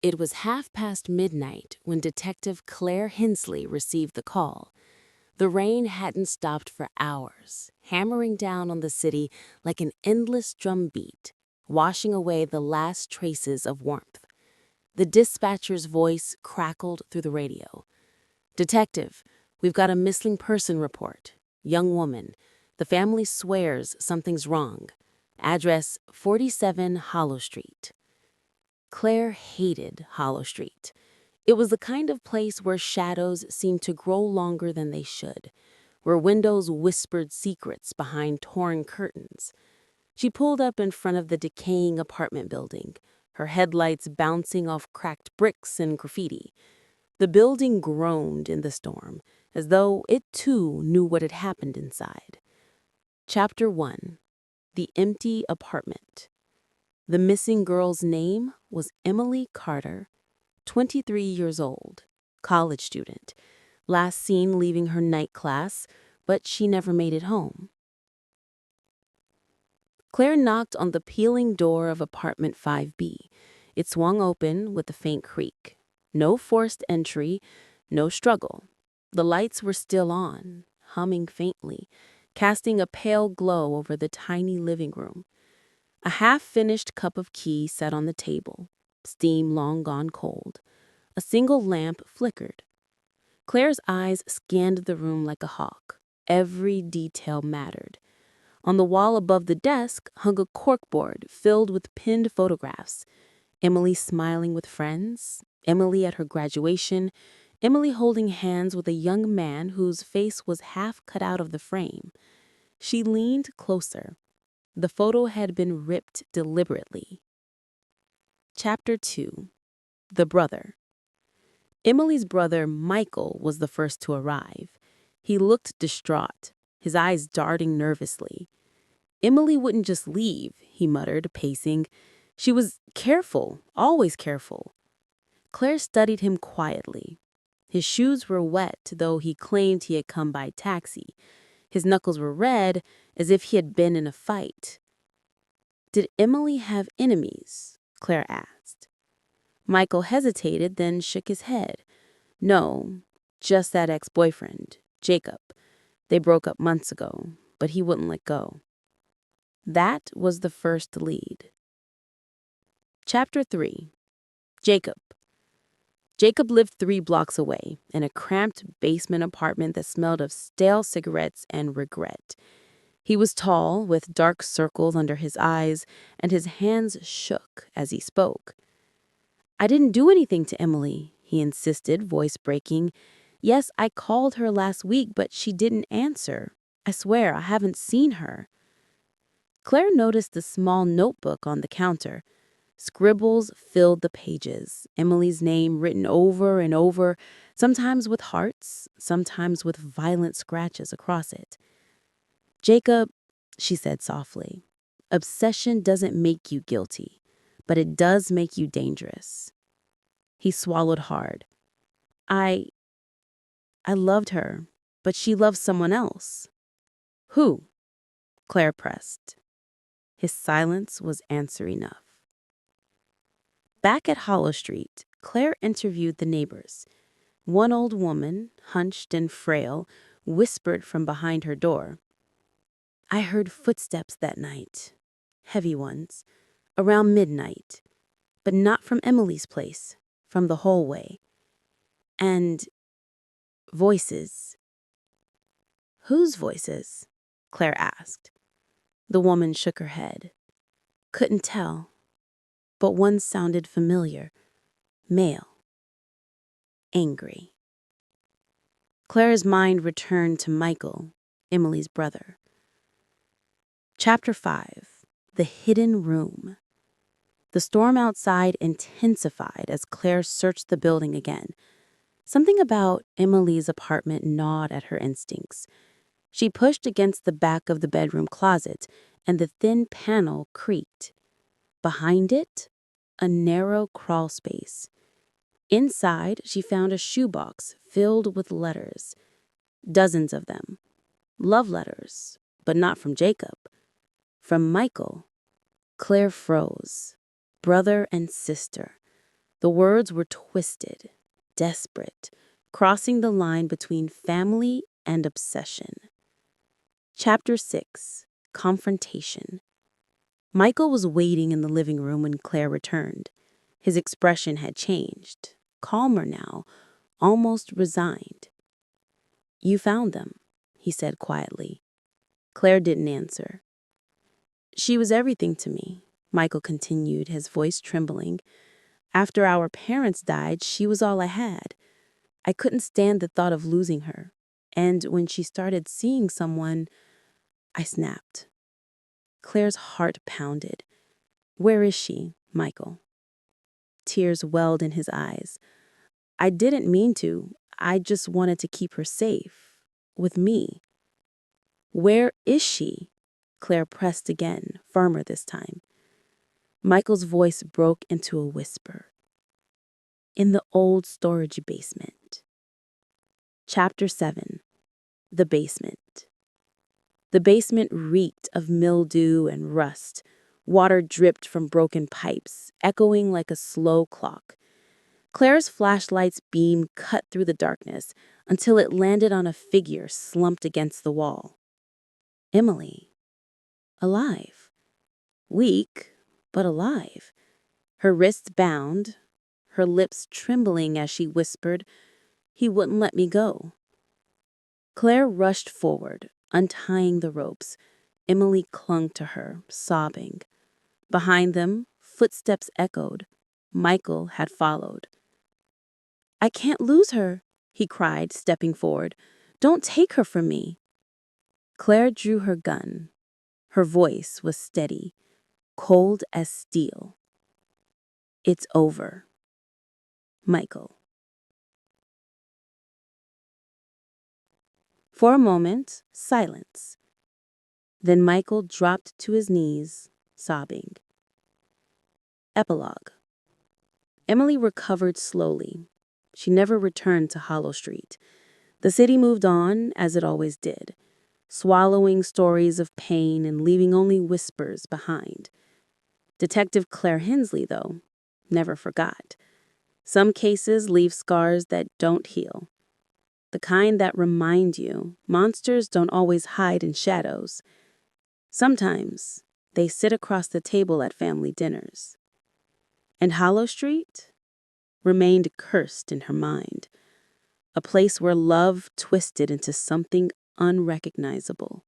It was midnight when Detective Claire Hensley received the call. The rain hadn't stopped for hours, hammering down on the city like an endless drumbeat, washing away the last traces of warmth. The dispatcher's voice crackled through the radio. "Detective, we've got a missing person report. Young woman. The family swears something's wrong. Address 47 Hollow Street." Claire hated Hollow Street. It was the kind of place where shadows seemed to grow longer than they should, where windows whispered secrets behind torn curtains. She pulled up in front of the decaying apartment building, her headlights bouncing off cracked bricks and graffiti. The building groaned in the storm, as though it too knew what had happened inside. Chapter 1. The Empty Apartment. The missing girl's name was Emily Carter, 23 years old, college student, last seen leaving her night class, but she never made it home. Claire knocked on the peeling door of apartment 5B. It swung open with a faint creak. No forced entry, no struggle. The lights were still on, humming faintly, casting a pale glow over the tiny living room. A half-finished cup of tea sat on the table, steam long gone cold. A single lamp flickered. Claire's eyes scanned the room like a hawk. Every detail mattered. On the wall above the desk hung a corkboard filled with pinned photographs. Emily smiling with friends, Emily at her graduation, Emily holding hands with a young man whose face was half cut out of the frame. She leaned closer. The photo had been ripped deliberately. Chapter 2. The Brother. Emily's brother, Michael, was the first to arrive. He looked distraught, his eyes darting nervously. "Emily wouldn't just leave," he muttered, pacing. "She was careful, always careful." Claire studied him quietly. His shoes were wet, though he claimed he had come by taxi. His knuckles were red, as if he had been in a fight. "Did Emily have enemies?" Claire asked. Michael hesitated, then shook his head. "No, just that ex-boyfriend, Jacob. They broke up months ago, but he wouldn't let go." That was the first lead. Chapter 3. Jacob. Jacob lived 3 blocks away, in a cramped basement apartment that smelled of stale cigarettes and regret. He was tall, with dark circles under his eyes, and his hands shook as he spoke. "I didn't do anything to Emily," he insisted, voice breaking. "Yes, I called her last week, but she didn't answer. I swear, I haven't seen her." Claire noticed the small notebook on the counter. Scribbles filled the pages, Emily's name written over and over, sometimes with hearts, sometimes with violent scratches across it. "Jacob," she said softly, "obsession doesn't make you guilty, but it does make you dangerous." He swallowed hard. I loved her, but she loved someone else." "Who?" Claire pressed. His silence was answer enough. Back at Hollow Street, Claire interviewed the neighbors. One old woman, hunched and frail, whispered from behind her door. "I heard footsteps that night, heavy ones, around midnight, but not from Emily's place, from the hallway. And voices." "Whose voices?" Claire asked. The woman shook her head. "Couldn't tell, but one sounded familiar, male, angry." Claire's mind returned to Michael, Emily's brother. Chapter 5. The Hidden Room. The storm outside intensified as Claire searched the building again. Something about Emily's apartment gnawed at her instincts. She pushed against the back of the bedroom closet, and the thin panel creaked. Behind it, a narrow crawl space. Inside, she found a shoebox filled with letters. Dozens of them. Love letters, but not from Jacob. From Michael. Claire froze. Brother and sister. The words were twisted, desperate, crossing the line between family and obsession. Chapter 6. Confrontation. Michael was waiting in the living room when Claire returned. His expression had changed, calmer now, almost resigned. "You found them," he said quietly. Claire didn't answer. "She was everything to me," Michael continued, his voice trembling. "After our parents died, she was all I had. I couldn't stand the thought of losing her. And when she started seeing someone, I snapped." Claire's heart pounded. "Where is she, Michael?" Tears welled in his eyes. "I didn't mean to. I just wanted to keep her safe. With me." "Where is she?" Claire pressed again, firmer this time. Michael's voice broke into a whisper. "In the old storage basement." Chapter 7. The basement. The basement reeked of mildew and rust. Water dripped from broken pipes, echoing like a slow clock. Claire's flashlight's beam cut through the darkness until it landed on a figure slumped against the wall. Emily. Alive. Weak, but alive. Her wrists bound, her lips trembling as she whispered, "He wouldn't let me go." Claire rushed forward, untying the ropes. Emily clung to her, sobbing. Behind them, footsteps echoed. Michael had followed. "I can't lose her," he cried, stepping forward. "Don't take her from me." Claire drew her gun. Her voice was steady, cold as steel. "It's over. Michael." For a moment, silence. Then Michael dropped to his knees, sobbing. Epilogue. Emily recovered slowly. She never returned to Hollow Street. The city moved on, as it always did, swallowing stories of pain and leaving only whispers behind. Detective Claire Hensley, though, never forgot. Some cases leave scars that don't heal. The kind that remind you monsters don't always hide in shadows. Sometimes they sit across the table at family dinners. And Hollow Street remained cursed in her mind, a place where love twisted into something unrecognizable.